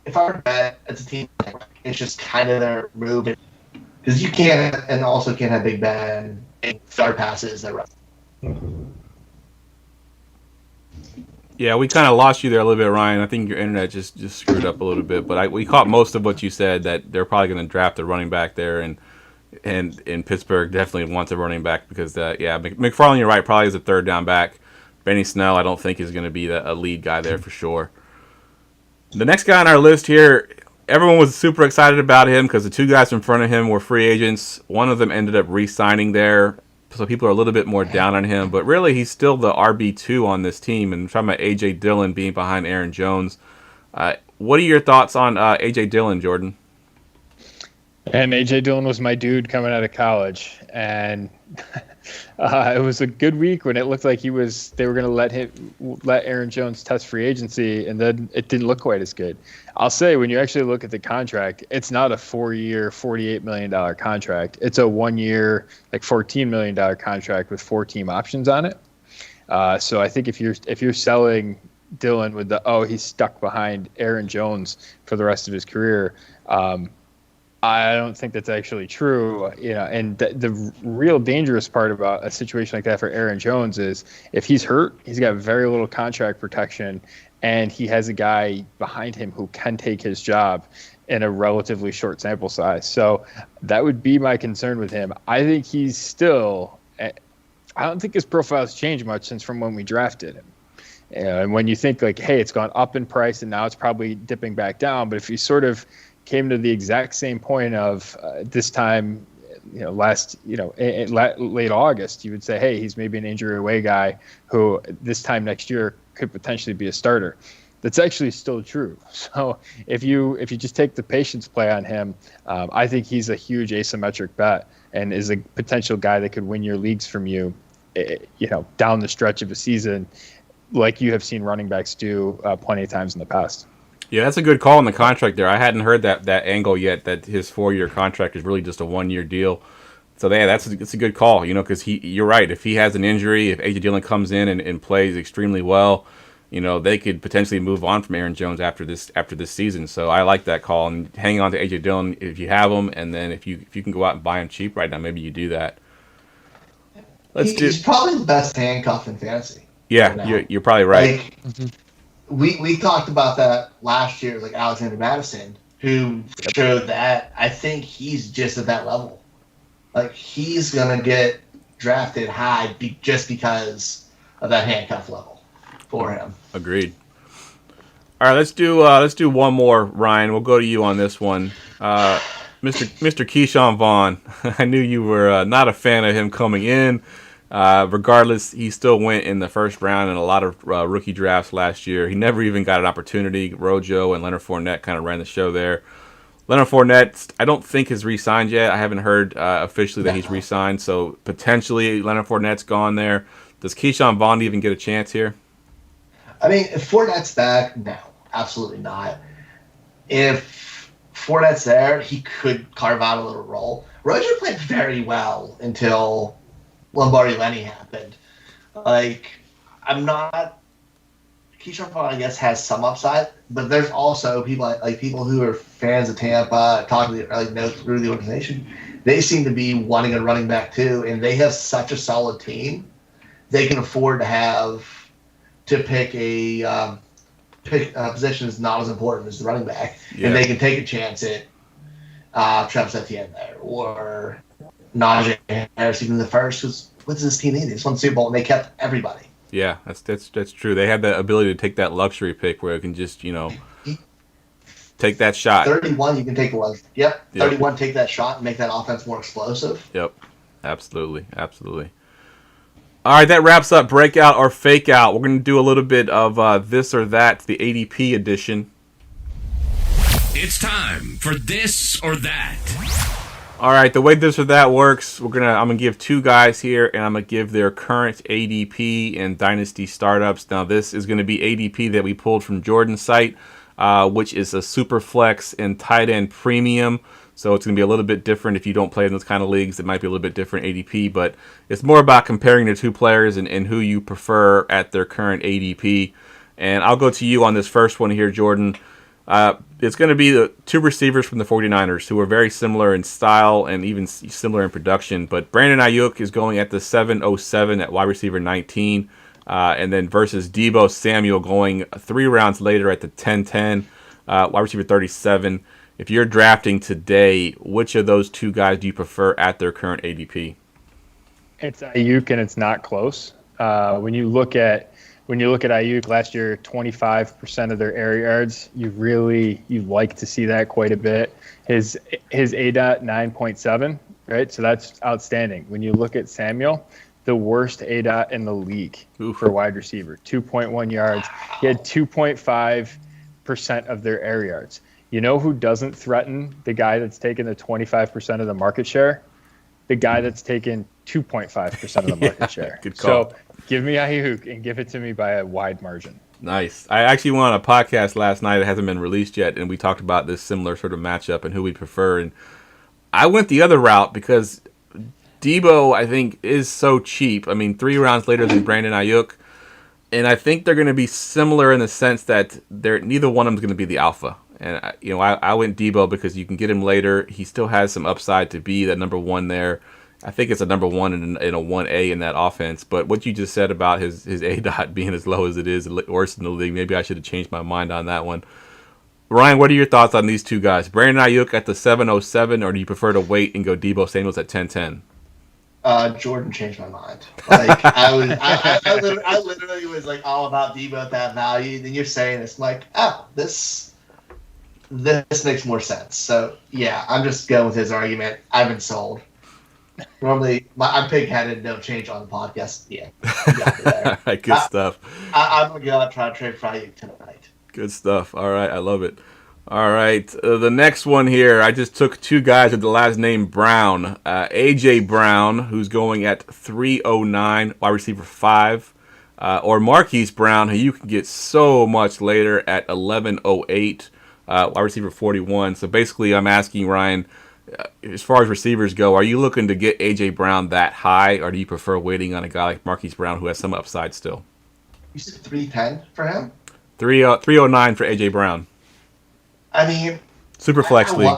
If I were to bet, it's a team. It's just kind of their move because you can't, and also can't have Big Ben and start passes that run. Yeah, we kind of lost you there a little bit, Ryan. I think your internet just screwed up a little bit, but we caught most of what you said, that they're probably going to draft a running back there, and in Pittsburgh definitely wants a running back because, McFarland, you're right, probably is a third down back. Benny Snell, I don't think is going to be a lead guy there for sure. The next guy on our list here, everyone was super excited about him because the two guys in front of him were free agents. One of them ended up re-signing there. So people are a little bit more down on him, but really he's still the RB2 on this team. And I'm talking about A.J. Dillon being behind Aaron Jones. What are your thoughts on A.J. Dillon, Jordan? And A.J. Dillon was my dude coming out of college, and it was a good week when it looked like they were going to let Aaron Jones test free agency, and then it didn't look quite as good. I'll say when you actually look at the contract, it's not a 4-year, $48 million contract. It's a 1-year, like $14 million contract with 4 team options on it. So I think if you're selling Dillon with he's stuck behind Aaron Jones for the rest of his career, I don't think that's actually true, and the real dangerous part about a situation like that for Aaron Jones is if he's hurt, he's got very little contract protection, and he has a guy behind him who can take his job in a relatively short sample size. So that would be my concern with him. I think he's still – I don't think his profile's changed much since from when we drafted him. And when you think like, hey, it's gone up in price and now it's probably dipping back down, but if you sort of – came to the exact same point of this time, late August, you would say, hey, he's maybe an injury away guy who this time next year could potentially be a starter. That's actually still true. So if you just take the patience play on him, I think he's a huge asymmetric bet and is a potential guy that could win your leagues from you, down the stretch of a season, like you have seen running backs do plenty of times in the past. Yeah, that's a good call on the contract there. I hadn't heard that angle yet, that his 4-year contract is really just a 1-year deal. So that's a good call, because you're right. If he has an injury, if A.J. Dillon comes in and plays extremely well, they could potentially move on from Aaron Jones after this season. So I like that call, and hang on to A.J. Dillon if you have him, and then if you can go out and buy him cheap right now, maybe you do that. He's probably the best handcuff in fantasy. Yeah, right you're probably right. We talked about that last year, like Alexander Madison, who showed that. I think he's just at that level. Like, he's going to get drafted high just because of that handcuff level for him. Agreed. All right, let's do one more, Ryan. We'll go to you on this one. Mr. Keyshawn Vaughn, I knew you were not a fan of him coming in. Regardless, he still went in the first round in a lot of rookie drafts last year. He never even got an opportunity. Rojo and Leonard Fournette kind of ran the show there. Leonard Fournette, I don't think has re-signed yet. I haven't heard officially that he's re-signed, so potentially Leonard Fournette's gone there. Does Keyshawn Vaughn even get a chance here? I mean, if Fournette's back, no, absolutely not. If Fournette's there, he could carve out a little role. Rojo played very well until Lombardi Lenny happened. Like, Keyshawn Vaughn, I guess, has some upside, but there's also people like people who are fans of Tampa, know through the organization. They seem to be wanting a running back too, and they have such a solid team. They can afford to pick a position that's not as important as the running back, and they can take a chance at Travis Etienne there or Najee Harris, even the first. Because what does this team need? They just won the Super Bowl and they kept everybody. Yeah, that's true. They had the ability to take that luxury pick where it can just take that shot. 31, you can take one. Yep. 31, take that shot and make that offense more explosive. Yep, absolutely. All right, that wraps up Breakout or Fakeout. We're going to do a little bit of this or that, the ADP edition. It's time for this or that. All right, the way this or that works, I'm gonna give two guys here, and I'm gonna give their current ADP and Dynasty startups. Now, this is gonna be ADP that we pulled from Jordan's site, which is a super flex and tight end premium. So it's gonna be a little bit different if you don't play in those kind of leagues. It might be a little bit different ADP, but it's more about comparing the two players and who you prefer at their current ADP. And I'll go to you on this first one here, Jordan. It's going to be the two receivers from the 49ers who are very similar in style and even similar in production. But Brandon Ayuk is going at the 707 at wide receiver 19. And then versus Deebo Samuel going 3 rounds later at the 1010, wide receiver 37. If you're drafting today, which of those two guys do you prefer at their current ADP? It's Ayuk, and it's not close. When you look at Ayuk last year, 25% of their air yards, you like to see that quite a bit. His ADOT 9.7, right? So that's outstanding. When you look at Samuel, the worst ADOT in the league for wide receiver, 2.1 yards. He had 2.5% of their air yards. You know who doesn't threaten the guy that's taken the 25% of the market share? The guy that's taken 2.5% of the market share. Good call. So give me Ayuk and give it to me by a wide margin. Nice. I actually went on a podcast last night. It hasn't been released yet, and we talked about this similar sort of matchup and who we prefer. And I went the other route because Deebo, I think, is so cheap. I mean, 3 rounds later than Brandon Ayuk. And I think they're going to be similar in the sense that neither one of them is going to be the alpha. And I went Deebo because you can get him later. He still has some upside to be that number one there. I think it's a number one in a 1A in that offense. But what you just said about his ADOT being as low as it is, worse in the league, maybe I should have changed my mind on that one. Ryan, what are your thoughts on these two guys? Brandon Ayuk at the 707, or do you prefer to wait and go Deebo Samuels at 1010? Jordan changed my mind. Like I literally was like all about Deebo at that value. Then you're saying it's like, oh, this makes more sense. So yeah, I'm just going with his argument. I've been sold. Normally, I'm pig-headed. No change on the podcast. Yeah, good stuff. I'm gonna go out and try to trade for Ayuk tonight. Good stuff. All right, I love it. All right, the next one here, I just took two guys with the last name Brown. A.J. Brown, who's going at 309, wide receiver 5. Or Marquise Brown, who you can get so much later at 1108, wide receiver 41. So basically, I'm asking Ryan, as far as receivers go, are you looking to get A.J. Brown that high, or do you prefer waiting on a guy like Marquise Brown who has some upside still? You said 310 for him? 309 for A.J. Brown. I mean, super flex league.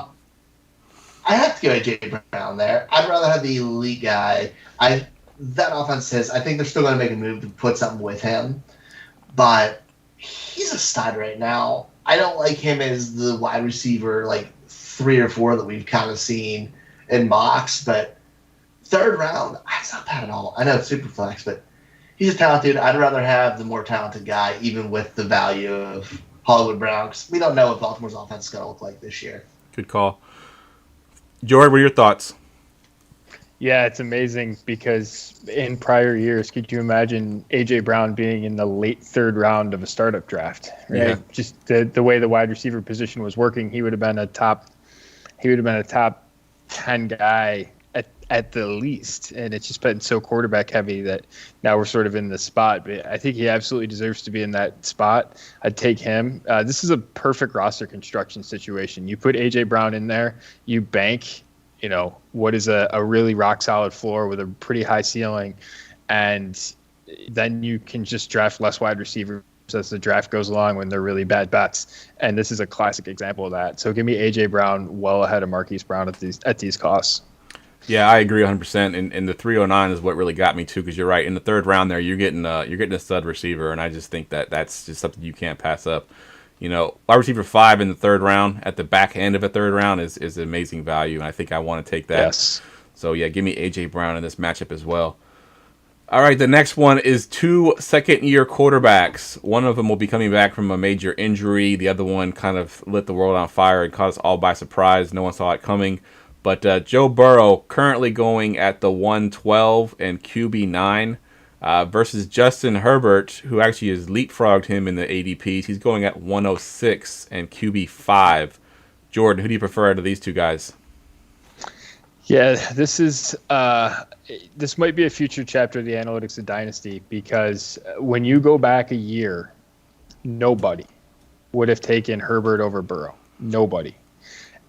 I have to go A.J. Brown there. I'd rather have the elite guy. That offense says I think they're still going to make a move to put something with him, but he's a stud right now. I don't like him as the wide receiver like 3 or 4 that we've kind of seen in mocks, but 3rd round, that's not bad at all. I know it's super flex, but he's a talented. I'd rather have the more talented guy, even with the value of Hollywood Brown, because we don't know what Baltimore's offense is going to look like this year. Good call. George, what are your thoughts? Yeah, it's amazing because in prior years, could you imagine A.J. Brown being in the late 3rd round of a startup draft? Right? Yeah. Just the way the wide receiver position was working, he would have been a top 10 guy at the least. And it's just been so quarterback heavy that now we're sort of in the spot. But I think he absolutely deserves to be in that spot. I'd take him. This is a perfect roster construction situation. You put A.J. Brown in there, you bank, what is a really rock solid floor with a pretty high ceiling. And then you can just draft less wide receivers as the draft goes along when they're really bad bets. And this is a classic example of that. So give me A.J. Brown well ahead of Marquise Brown at these costs. Yeah, I agree 100%. And the 309 is what really got me too, because you're right. In the 3rd round there, you're getting a stud receiver, and I just think that's just something you can't pass up. Wide receiver 5 in the 3rd round at the back end of a 3rd round is amazing value, and I think I want to take that. Yes. So yeah, give me A.J. Brown in this matchup as well. All right, the next one is 2 second-year quarterbacks. One of them will be coming back from a major injury. The other one kind of lit the world on fire and caught us all by surprise. No one saw it coming. But Joe Burrow currently going at the 112 and QB9 versus Justin Herbert, who actually has leapfrogged him in the ADPs. He's going at 106 and QB5. Jordan, who do you prefer out of these two guys? Yeah, this might be a future chapter of the analytics of Dynasty, because when you go back a year, nobody would have taken Herbert over Burrow. Nobody.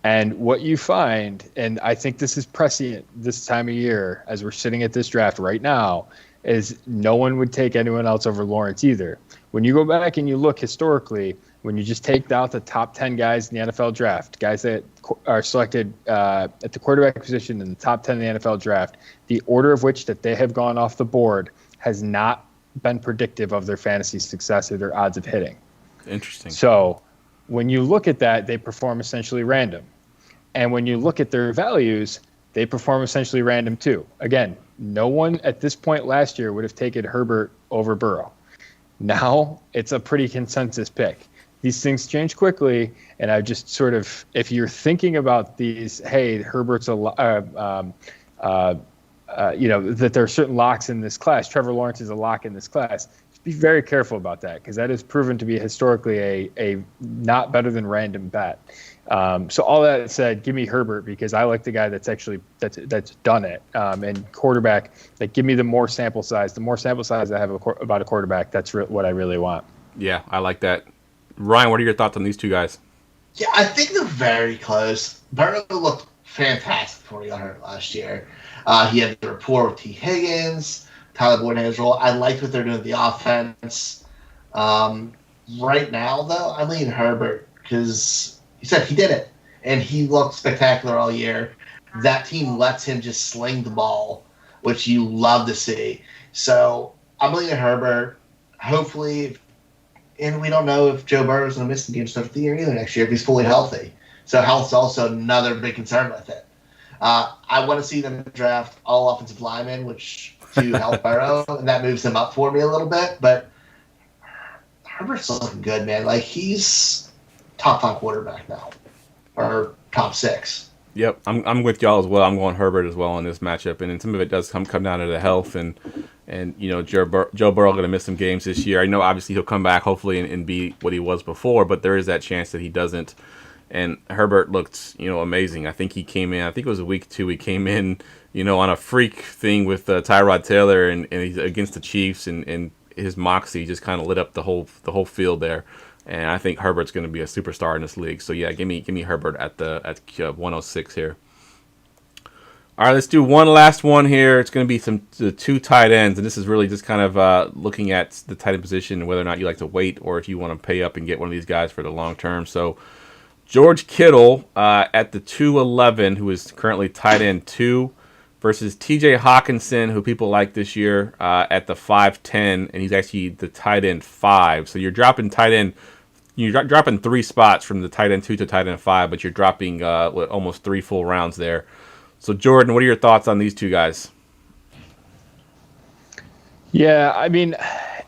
And what you find, and I think this is prescient this time of year as we're sitting at this draft right now, is no one would take anyone else over Lawrence either. When you go back and you look historically, when you just take out the top 10 guys in the NFL draft, guys that are selected at the quarterback position in the top 10 in the NFL draft, the order of which that they have gone off the board has not been predictive of their fantasy success or their odds of hitting. Interesting. So when you look at that, they perform essentially random. And when you look at their values, they perform essentially random too. Again, no one at this point last year would have taken Herbert over Burrow. Now it's a pretty consensus pick. These things change quickly, and I just sort of, if you're thinking about these, hey, Herbert's that there are certain locks in this class. Trevor Lawrence is a lock in this class. Just be very careful about that, because that is proven to be historically a not better than random bet. So all that said, give me Herbert, because I like the guy that's done it. And quarterback, like, give me the more sample size. The more sample size I have about a quarterback, that's what I really want. Yeah, I like that. Ryan, what are your thoughts on these two guys? Yeah, I think they're very close. Burrow looked fantastic before he got hurt last year. He had the rapport with T. Higgins, Tyler Boyd in his role. I liked what they're doing with the offense. Right now, though, I'm leaning Herbert, because he said he did it, and he looked spectacular all year. That team lets him just sling the ball, which you love to see. So I'm leaning Herbert. Hopefully, and we don't know if Joe Burrow is going to miss the game stuff of the year either next year if he's fully healthy. So health's also another big concern with it. I want to see them draft all offensive linemen, which to help Burrow, and that moves him up for me a little bit. But Herbert's looking good, man. Like, he's top 5 quarterback now, or top 6. Yep, I'm with y'all as well. I'm going Herbert as well in this matchup, and then some of it does come down to the health, and Joe Burrow going to miss some games this year. I know obviously he'll come back hopefully and be what he was before, but there is that chance that he doesn't. And Herbert looked amazing. I think he came in. I think it was week 2. He came in on a freak thing with Tyrod Taylor and he's against the Chiefs, and his moxie just kind of lit up the whole field there. And I think Herbert's going to be a superstar in this league. So yeah, give me Herbert at 106 here. All right, let's do one last one here. It's going to be the 2 tight ends, and this is really just kind of looking at the tight end position and whether or not you like to wait or if you want to pay up and get one of these guys for the long term. So George Kittle at the 211, who is currently tight end 2, versus T.J. Hawkinson, who people like this year, at the 5'10", and he's actually the tight end 5. So you're dropping tight end. You're dropping 3 spots from the tight end 2 to tight end 5, but you're dropping almost 3 full rounds there. So Jordan, what are your thoughts on these two guys? Yeah, I mean,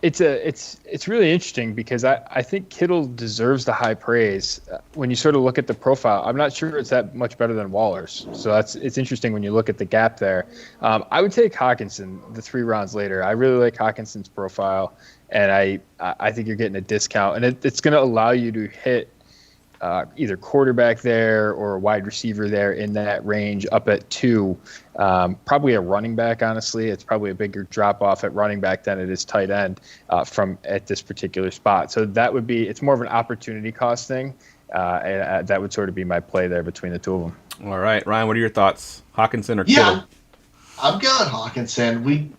it's really interesting, because I think Kittle deserves the high praise. When you sort of look at the profile, I'm not sure it's that much better than Waller's. So it's interesting when you look at the gap there. I would take Hawkinson the 3 rounds later. I really like Hawkinson's profile, and I think you're getting a discount, and it's going to allow you to hit either quarterback there or wide receiver there in that range up at 2. Probably a running back, honestly. It's probably a bigger drop off at running back than it is tight end from at this particular spot. So it's more of an opportunity cost thing. And that would sort of be my play there between the two of them. All right, Ryan, what are your thoughts? Hawkinson or Kittle? Yeah, I'm going Hawkinson.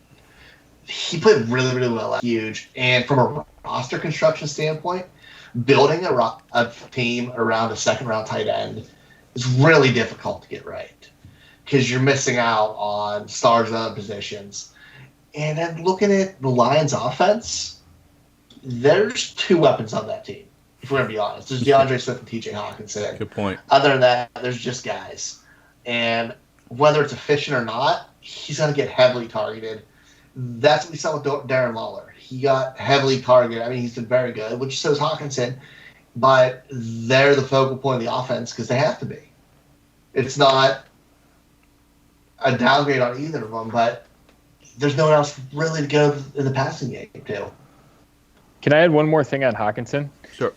He played really, really well. Huge. And from a roster construction standpoint, building a team around a second-round tight end is really difficult to get right, because you're missing out on stars in other positions. And then looking at the Lions' offense, there's 2 weapons on that team, if we're going to be honest. There's DeAndre Swift and T.J. Hawkinson. Good point. Other than that, there's just guys. And whether it's efficient or not, he's going to get heavily targeted. That's what we saw with Darren Waller. He got heavily targeted. I mean, he's been very good, which so is Hawkinson. But they're the focal point of the offense because they have to be. It's not a downgrade on either of them, but there's no one else really to go in the passing game, too. Can I add one more thing on Hawkinson? Sure.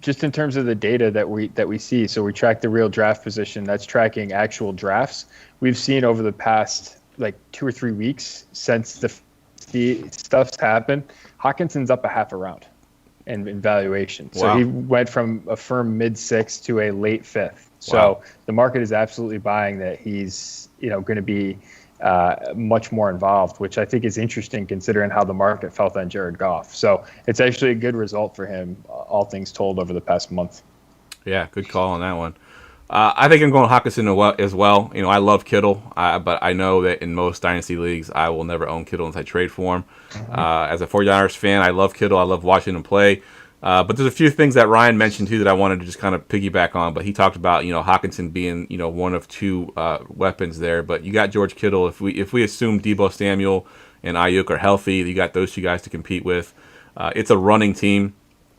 Just in terms of the data that we see, so we track the real draft position. That's tracking actual drafts. We've seen over the past like 2 or 3 weeks since the stuff's happened, Hawkinson's up a half a round in valuation. So Wow. he went from a firm mid-6th to a late 5th. So Wow. the market is absolutely buying that he's going to be much more involved, which I think is interesting considering how the market felt on Jared Goff. So it's actually a good result for him, all things told, over the past month. Yeah, good call on that one. I think I'm going Hawkinson as well. I love Kittle, but I know that in most dynasty leagues, I will never own Kittle unless I trade for him. As a 49ers fan, I love Kittle. I love watching him play. But there's a few things that Ryan mentioned too that I wanted to just kind of piggyback on. But he talked about Hawkinson being one of two weapons there. But you got George Kittle. If we assume Deebo Samuel and Ayuk are healthy, you got those two guys to compete with. It's a running team.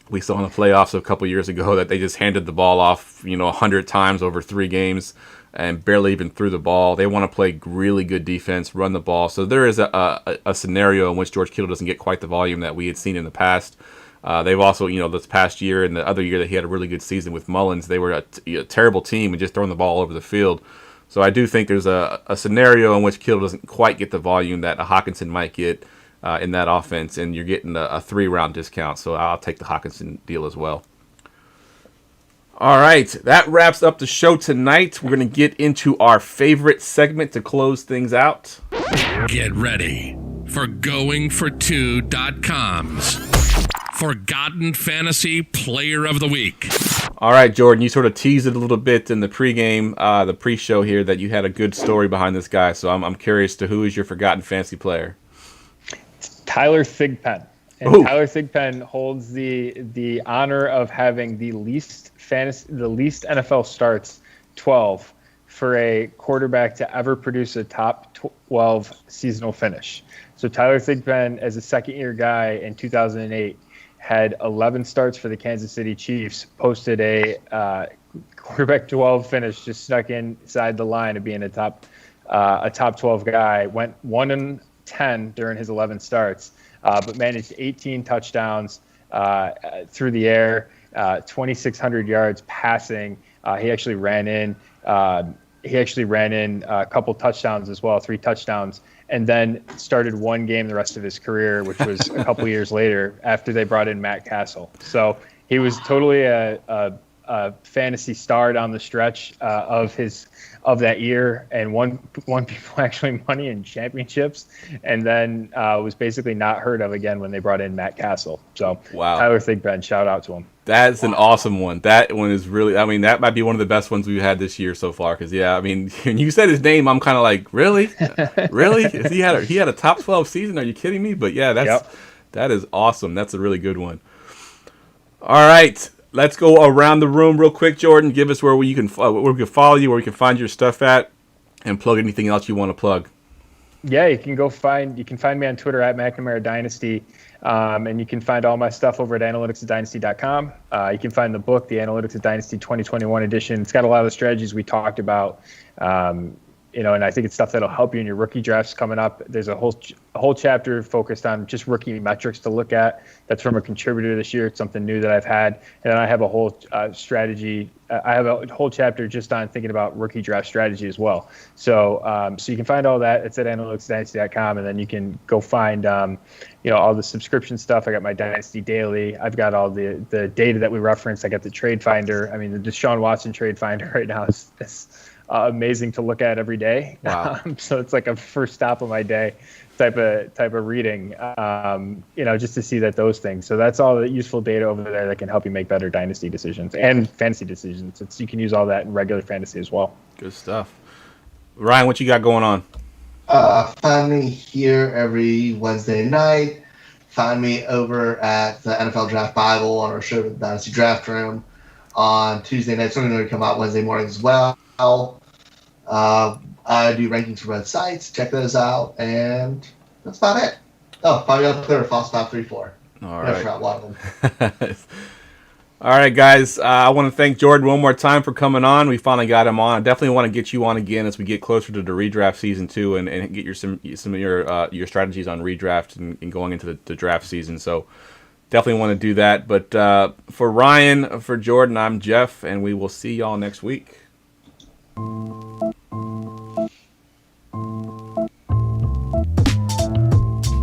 We saw in the playoffs a couple years ago that they just handed the ball off 100 times over 3 games and barely even threw the ball. They want to play really good defense, run the ball. So there is a scenario in which George Kittle doesn't get quite the volume that we had seen in the past. They've also, this past year and the other year that he had a really good season with Mullins, they were a terrible team and just throwing the ball all over the field. So I do think there's a scenario in which Kittle doesn't quite get the volume that a Hawkinson might get in that offense, and you're getting a 3-round discount. So I'll take the Hawkinson deal as well. All right, that wraps up the show tonight. We're going to get into our favorite segment to close things out. Get ready for GoingFor2.com's Forgotten Fantasy Player of the Week. All right, Jordan, you sort of teased it a little bit in the pregame, the pre-show here, that you had a good story behind this guy. So I'm curious to who is your forgotten fantasy player? Tyler Thigpen. And Ooh. Tyler Thigpen holds the honor of having the least NFL starts, 12, for a quarterback to ever produce a top 12 seasonal finish. So Tyler Thigpen, as a second-year guy in 2008, had 11 starts for the Kansas City Chiefs, posted a quarterback 12 finish, just snuck inside the line of being a top 12 guy, went 1-10 during his 11 starts, but managed 18 touchdowns through the air, 2,600 yards passing. He actually ran in a couple touchdowns as well, 3 touchdowns, and then started one game the rest of his career, which was a couple years later after they brought in Matt Castle. So he was totally a fantasy star down the stretch of that year, and won people actually money in championships, and then was basically not heard of again when they brought in Matt Castle. So Wow. Tyler Thigpen, shout out to him. That's an awesome one. That one is really, that might be one of the best ones we've had this year so far. Because, when you said his name, I'm kind of like, really? Really? He had a top 12 season? Are you kidding me? But, that is awesome. That's a really good one. All right. Let's go around the room real quick, Jordan. Give us where we can follow you, where we can find your stuff at, and plug anything else you want to plug. Yeah, you can find me on Twitter at McNamara Dynasty, and you can find all my stuff over at analyticsdynasty.com. You can find the book, the Analytics of Dynasty 2021 edition. It's got a lot of the strategies we talked about, and I think it's stuff that'll help you in your rookie drafts coming up. There's a whole chapter focused on just rookie metrics to look at. That's from a contributor this year. It's something new that I've had, and then I have a whole strategy. I have a whole chapter just on thinking about rookie draft strategy as well. So you can find all that. It's at analyticsdynasty.com, and then you can go find all the subscription stuff. I got my Dynasty Daily. I've got all the data that we referenced. I got the Trade Finder. I mean, the Deshaun Watson Trade Finder right now is amazing to look at every day. Wow. So it's like a first stop of my day type of reading, just to see those things. So that's all the useful data over there that can help you make better dynasty decisions and fantasy decisions. You can use all that in regular fantasy as well. Good stuff. Ryan, what you got going on? Find me here every Wednesday night. Find me over at the NFL Draft Bible on our show, the Dynasty Draft Room, on Tuesday nights. We're going to come out Wednesday mornings as well. I do rankings for both sites. Check those out, and that's about it. Oh, find me on Twitter, FalsePop34. All I right. forgot one of them. All right, guys. I want to thank Jordan one more time for coming on. We finally got him on. I definitely want to get you on again as we get closer to the redraft season too, and get some of your strategies on redraft and going into the draft season. So definitely want to do that. But for Ryan, for Jordan, I'm Jeff, and we will see y'all next week.